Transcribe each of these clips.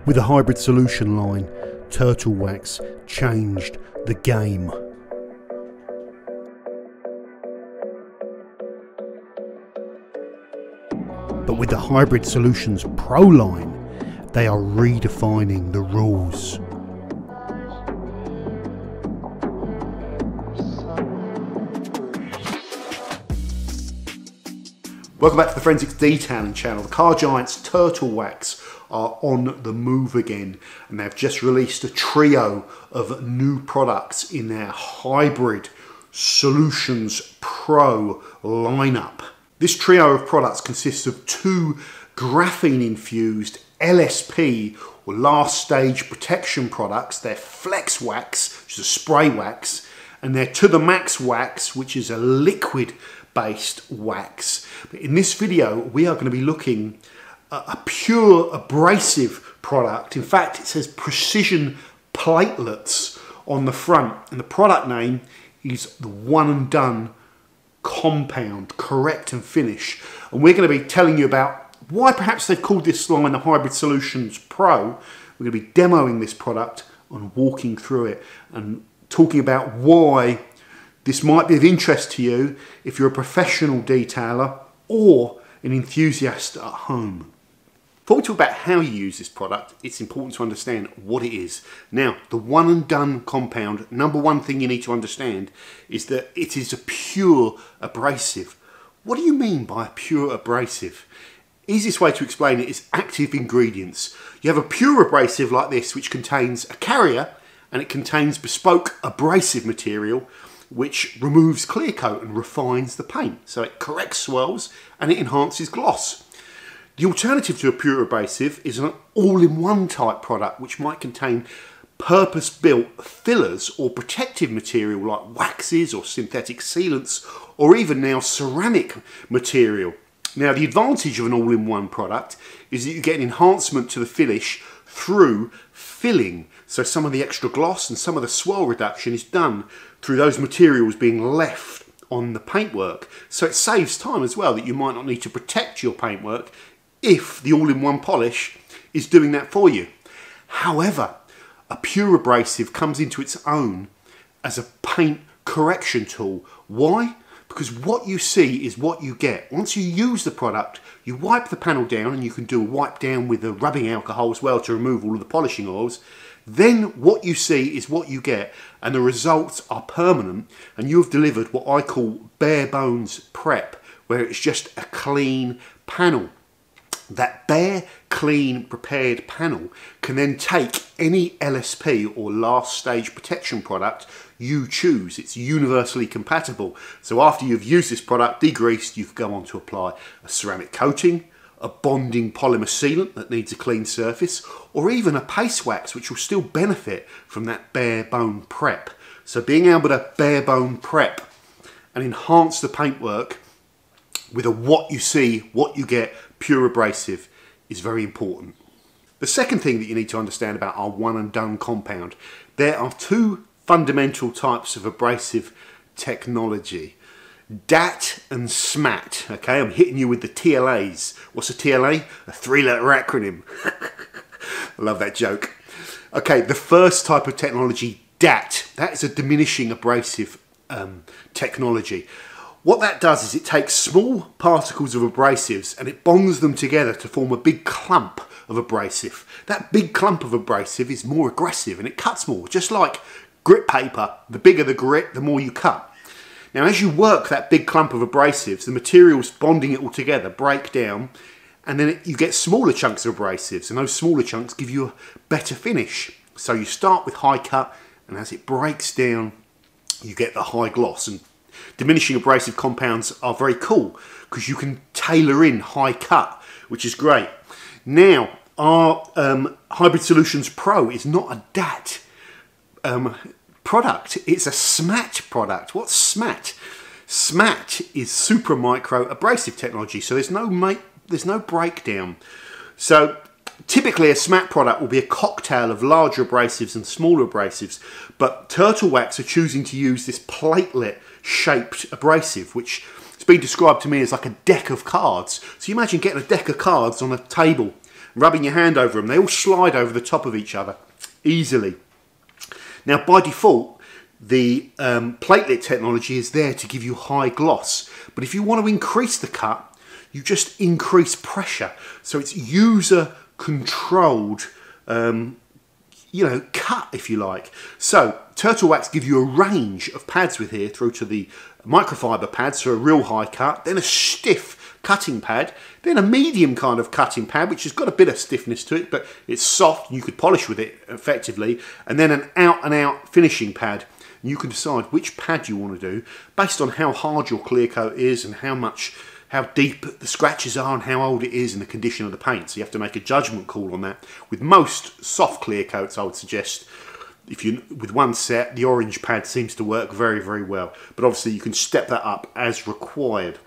With a hybrid solution line, Turtle Wax changed the game. But with the Hybrid Solutions Pro line, they are redefining the rules. Welcome back to the Forensics Detailing channel. The car giants Turtle Wax are on the move again, and they've just released a trio of new products in their Hybrid Solutions Pro lineup. This trio of products consists of two graphene infused LSP or last stage protection products. They're Flex Wax, which is a spray wax, and they're To The Max Wax, which is a liquid based wax. But in this video we are going to be looking at a pure abrasive product. In fact, it says precision platelets on the front, and the product name is the One and Done Compound Correct and Finish. And we're going to be telling you about why perhaps they've called this line the Hybrid Solutions Pro. We're going to be demoing this product and walking through it and talking about why this might be of interest to you if you're a professional detailer or an enthusiast at home. Before we talk about how you use this product, it's important to understand what it is. Now, the One and Done Compound, number one thing you need to understand is that it is a pure abrasive. What do you mean by a pure abrasive? Easiest way to explain it is active ingredients. You have a pure abrasive like this, which contains a carrier, and it contains bespoke abrasive material which removes clear coat and refines the paint. So it corrects swirls and it enhances gloss. The alternative to a pure abrasive is an all-in-one type product which might contain purpose-built fillers or protective material like waxes or synthetic sealants or even now ceramic material. Now, the advantage of an all-in-one product is that you get an enhancement to the finish through filling. So some of the extra gloss and some of the swirl reduction is done through those materials being left on the paintwork. So it saves time as well, that you might not need to protect your paintwork if the all-in-one polish is doing that for you. However, a pure abrasive comes into its own as a paint correction tool. Why? Because what you see is what you get. Once you use the product, you wipe the panel down, and you can do a wipe down with a rubbing alcohol as well to remove all of the polishing oils. Then what you see is what you get, and the results are permanent, and you have delivered what I call bare bones prep, where it's just a clean panel. That bare, clean, prepared panel can then take any LSP or last stage protection product you choose. It's universally compatible. So after you've used this product, degreased, you can go on to apply a ceramic coating, a bonding polymer sealant that needs a clean surface, or even a paste wax which will still benefit from that bare bone prep. So being able to bare bone prep and enhance the paintwork with a what you see, what you get, pure abrasive is very important. The second thing that you need to understand about our One and Done compound, there are two fundamental types of abrasive technology. DAT and SMAT. Okay, I'm hitting you with the TLAs. What's a TLA? A three-letter acronym. I love that joke. Okay, the first type of technology, DAT, that is a diminishing abrasive technology. What that does is it takes small particles of abrasives and it bonds them together to form a big clump of abrasive. That big clump of abrasive is more aggressive and it cuts more, just like grit paper. The bigger the grit, the more you cut. Now, as you work that big clump of abrasives, the materials bonding it all together break down, and then you get smaller chunks of abrasives, and those smaller chunks give you a better finish. So you start with high cut, and as it breaks down, you get the high gloss. And diminishing abrasive compounds are very cool because you can tailor in high cut, which is great. Now, our Hybrid Solutions Pro is not a DAT product, it's a SMAT product. What's SMAT? SMAT is super micro abrasive technology, so there's no breakdown. So typically a SMAT product will be a cocktail of larger abrasives and smaller abrasives, but Turtle Wax are choosing to use this platelet shaped abrasive, which has been described to me as like a deck of cards. So you imagine getting a deck of cards on a table rubbing your hand over them, they all slide over the top of each other easily. Now by default, the platelet technology is there to give you high gloss, but if you want to increase the cut, you just increase pressure. So it's user controlled, you know, cut, if you like. So Turtle Wax give you a range of pads with here, through to the microfiber pads for a real high cut, then a stiff cutting pad, then a medium kind of cutting pad which has got a bit of stiffness to it but it's soft and you could polish with it effectively, and then an out and out finishing pad. And you can decide which pad you want to do based on how hard your clear coat is and how deep the scratches are and how old it is and the condition of the paint. So you have to make a judgment call on that. With most soft clear coats, I would suggest, if you with one set, the orange pad seems to work very, very well. But obviously you can step that up as required.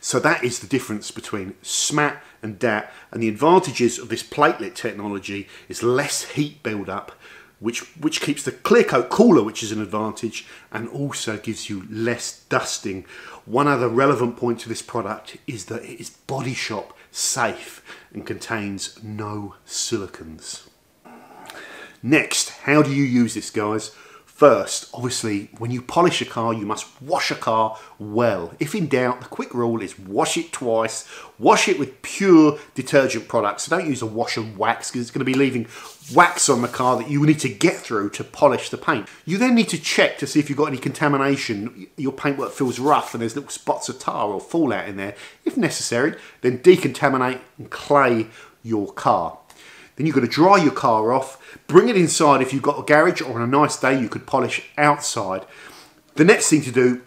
So that is the difference between SMAT and DAT, and the advantages of this platelet technology is less heat build-up, which keeps the clear coat cooler, which is an advantage, and also gives you less dusting. One other relevant point to this product is that it is body shop safe and contains no silicons. Next, how do you use this, guys? First, obviously, when you polish a car, you must wash a car well. If in doubt, the quick rule is wash it twice. Wash it with pure detergent products. So don't use a wash and wax, because it's going to be leaving wax on the car that you need to get through to polish the paint. You then need to check to see if you've got any contamination. Your paintwork feels rough and there's little spots of tar or fallout in there. If necessary, then decontaminate and clay your car. Then you've got to dry your car off, bring it inside if you've got a garage, or on a nice day you could polish outside. The next thing to do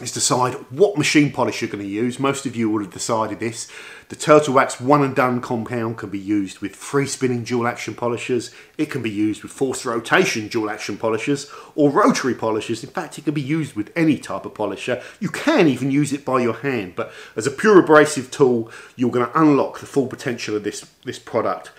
is decide what machine polish you're going to use. Most of you would have decided this. The Turtle Wax one and done compound can be used with free spinning dual action polishers. It can be used with forced rotation dual action polishers or rotary polishers. In fact, it can be used with any type of polisher. You can even use it by your hand, but as a pure abrasive tool, you're going to unlock the full potential of this product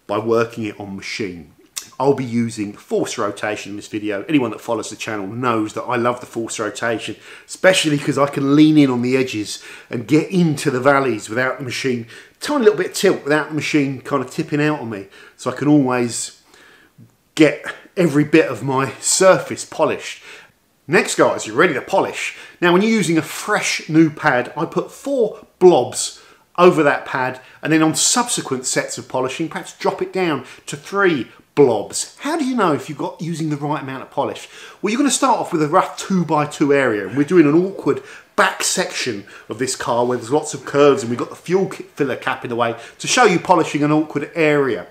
by working it on machine. I'll be using force rotation in this video. Anyone that follows the channel knows that I love the force rotation, especially because I can lean in on the edges and get into the valleys without the machine, tiny little bit of tilt without the machine kind of tipping out on me. So I can always get every bit of my surface polished. Next, guys, you're ready to polish. Now, when you're using a fresh new pad, I put 4 blobs over that pad, and then on subsequent sets of polishing, perhaps drop it down to 3 blobs. How do you know if you're using the right amount of polish? Well, you're going to start off with a rough 2x2 area, and we're doing an awkward back section of this car where there's lots of curves and we've got the fuel filler cap in the way to show you polishing an awkward area.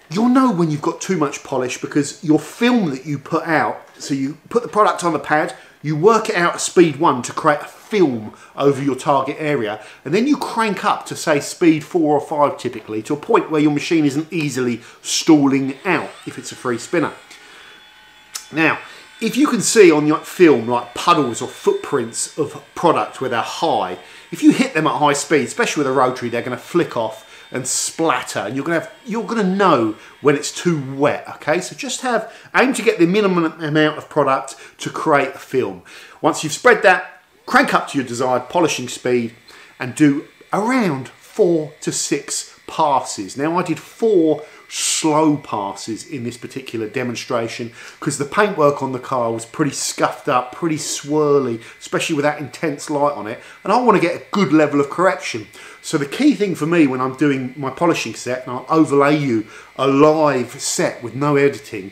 You'll know when you've got too much polish because your film that you put out, so you put the product on the pad, you work it out at speed 1 to create a film over your target area, and then you crank up to say speed 4 or 5 typically, to a point where your machine isn't easily stalling out if it's a free spinner. Now, if you can see on your film like puddles or footprints of product where they're high, if you hit them at high speed, especially with a rotary, they're going to flick off and splatter, and you're going to know when it's too wet. Okay, so just aim to get the minimum amount of product to create a film. Once you've spread that, crank up to your desired polishing speed and do around 4 to 6 passes. Now, I did 4 slow passes in this particular demonstration because the paintwork on the car was pretty scuffed up, pretty swirly, especially with that intense light on it, and I want to get a good level of correction. So the key thing for me when I'm doing my polishing set, and I'll overlay you a live set with no editing,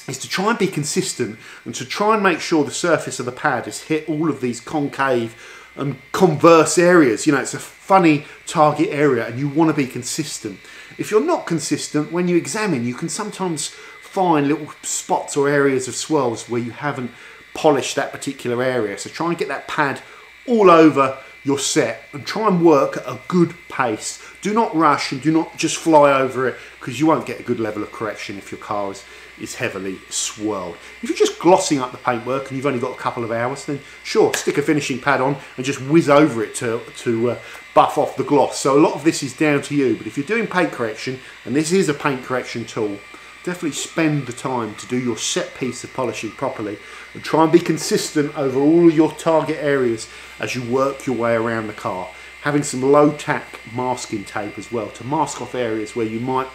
is to try and be consistent and to try and make sure the surface of the pad has hit all of these concave and converse areas. You know, it's a funny target area and you want to be consistent. If you're not consistent, when you examine, you can sometimes find little spots or areas of swirls where you haven't polished that particular area. So try and get that pad all over your set and try and work at a good pace. Do not rush and do not just fly over it, because you won't get a good level of correction if your car is heavily swirled. If you're just glossing up the paintwork and you've only got a couple of hours, then sure, stick a finishing pad on and just whiz over it to buff off the gloss. So a lot of this is down to you, but if you're doing paint correction, and this is a paint correction tool, definitely spend the time to do your set piece of polishing properly and try and be consistent over all of your target areas as you work your way around the car. having some low-tack masking tape as well to mask off areas where you might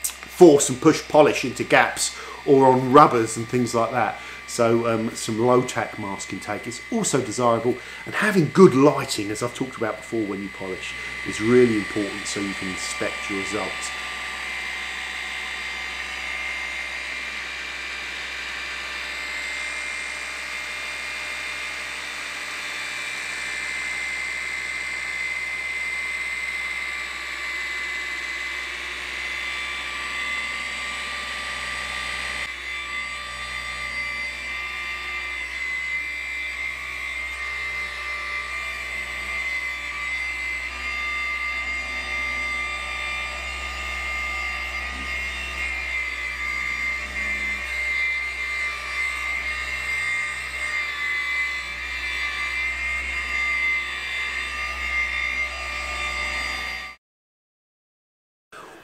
force and push polish into gaps or on rubbers and things like that. So some low-tack masking tape is also desirable, and having good lighting, as I've talked about before when you polish, is really important so you can inspect your results.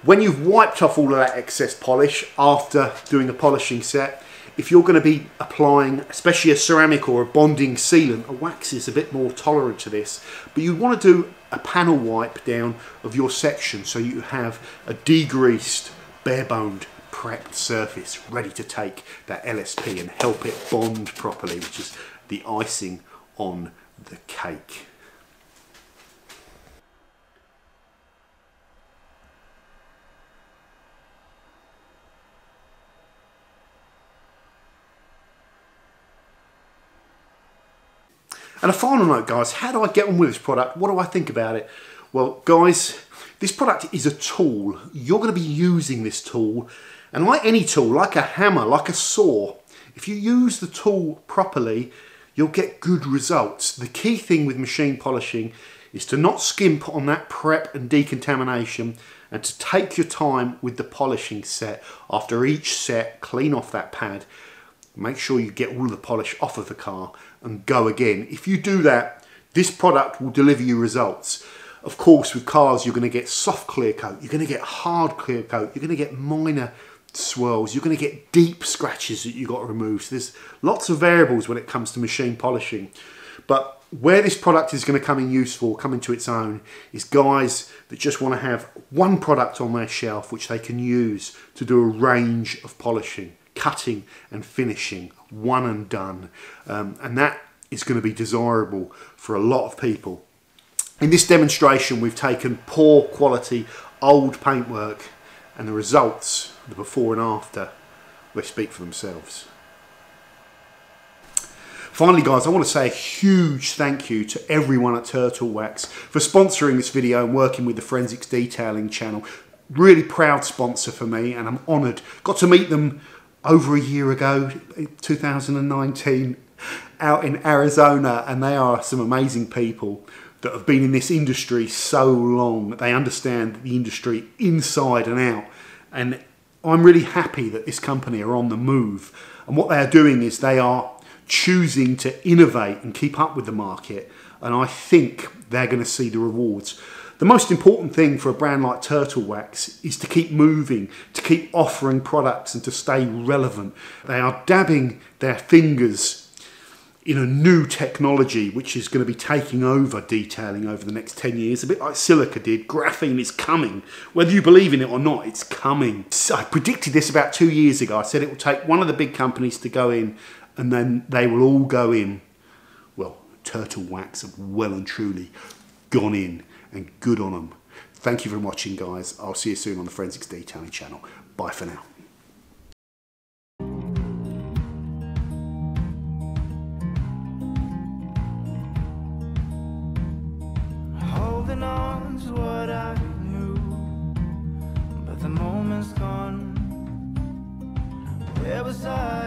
When you've wiped off all of that excess polish after doing a polishing set, if you're going to be applying especially a ceramic or a bonding sealant, a wax is a bit more tolerant to this, but you want to do a panel wipe down of your section so you have a degreased, bare-boned, prepped surface ready to take that LSP and help it bond properly, which is the icing on the cake. And a final note, guys, how do I get on with this product? What do I think about it? Well, guys, this product is a tool. You're going to be using this tool, and like any tool, like a hammer, like a saw, if you use the tool properly, you'll get good results. The key thing with machine polishing is to not skimp on that prep and decontamination, and to take your time with the polishing set. After each set, clean off that pad. Make sure you get all of the polish off of the car and go again. If you do that, this product will deliver you results. Of course, with cars, you're going to get soft clear coat, you're going to get hard clear coat, you're going to get minor swirls, you're going to get deep scratches that you've got to remove. So there's lots of variables when it comes to machine polishing. But where this product is going to come in useful, come into its own, is guys that just want to have one product on their shelf which they can use to do a range of polishing, cutting and finishing, one and done, and that is going to be desirable for a lot of people. In this demonstration, we've taken poor quality old paintwork, and the results, the before and after, they speak for themselves. Finally, guys, I want to say a huge thank you to everyone at Turtle Wax for sponsoring this video and working with the Forensics Detailing channel. Really proud sponsor for me, and I'm honoured. Got to meet them over a year ago, 2019, out in Arizona, and they are some amazing people that have been in this industry so long. They understand the industry inside and out, and I'm really happy that this company are on the move, and what they are doing is they are choosing to innovate and keep up with the market, and I think they're going to see the rewards. The most important thing for a brand like Turtle Wax is to keep moving, to keep offering products and to stay relevant. They are dabbing their fingers in a new technology which is going to be taking over detailing over the next 10 years, a bit like silica did. Graphene is coming. Whether you believe in it or not, it's coming. So I predicted this about 2 years ago. I said it will take one of the big companies to go in, and then they will all go in. Well, Turtle Wax have well and truly gone in, and good on them. Thank you for watching, guys. I'll see you soon on the Forensics Detailing channel. Bye for now. Holding on to what I knew, but the moment's gone. Where was I?